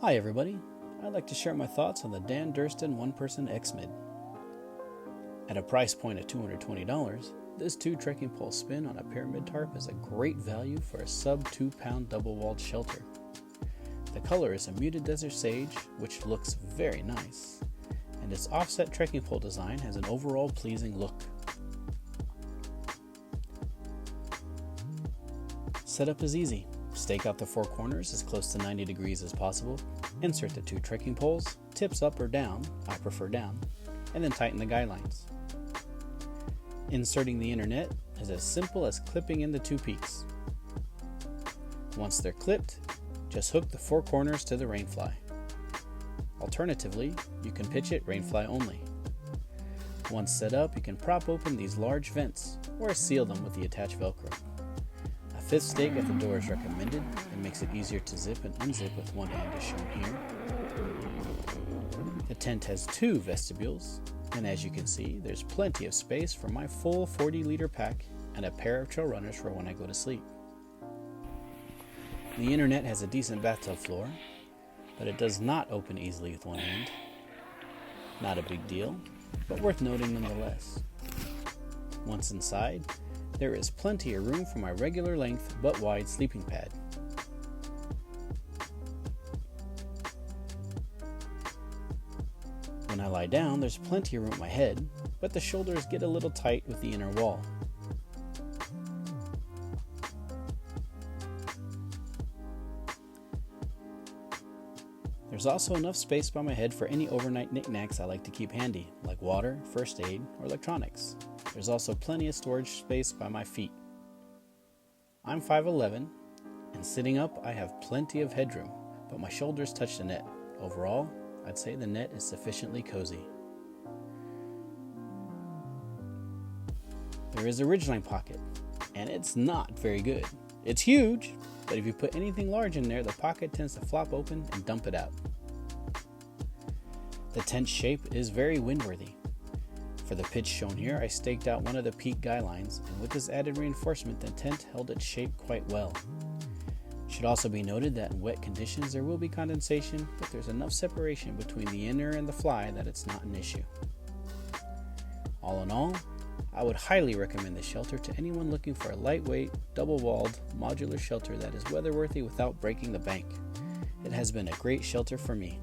Hi everybody, I'd like to share my thoughts on the Dan Durston one-person X-Mid. At a price point of $220, this 2 trekking pole spin on a pyramid tarp is a great value for a sub 2-pound double-walled shelter. The color is a muted desert sage, which looks very nice, and its offset trekking pole design has an overall pleasing look. Setup is easy. Stake out the 4 corners as close to 90 degrees as possible, insert the 2 trekking poles, tips up or down, I prefer down, and then tighten the guy lines. Inserting the inner net is as simple as clipping in the 2 peaks. Once they're clipped, just hook the 4 corners to the rainfly. Alternatively, you can pitch it rainfly only. Once set up, you can prop open these large vents or seal them with the attached Velcro. A 5th stake at the door is recommended. It makes it easier to zip and unzip with one hand as shown here. The tent has 2 vestibules, and as you can see, there's plenty of space for my full 40-liter pack and a pair of trail runners for when I go to sleep. The inner net has a decent bathtub floor, but it does not open easily with one hand. Not a big deal, but worth noting nonetheless. Once inside, there is plenty of room for my regular length but wide sleeping pad. When I lie down, there's plenty of room at my head, but the shoulders get a little tight with the inner wall. There's also enough space by my head for any overnight knickknacks I like to keep handy, like water, first aid, or electronics. There's also plenty of storage space by my feet. I'm 5'11", and sitting up I have plenty of headroom, but my shoulders touch the net. Overall, I'd say the net is sufficiently cozy. There is a ridgeline pocket, and it's not very good. It's huge, but if you put anything large in there, the pocket tends to flop open and dump it out. The tent shape is very windworthy. For the pitch shown here, I staked out one of the peak guy lines, and with this added reinforcement, the tent held its shape quite well. It should also be noted that in wet conditions there will be condensation, but there's enough separation between the inner and the fly that it's not an issue. All in all, I would highly recommend this shelter to anyone looking for a lightweight, double-walled, modular shelter that is weatherworthy without breaking the bank. It has been a great shelter for me.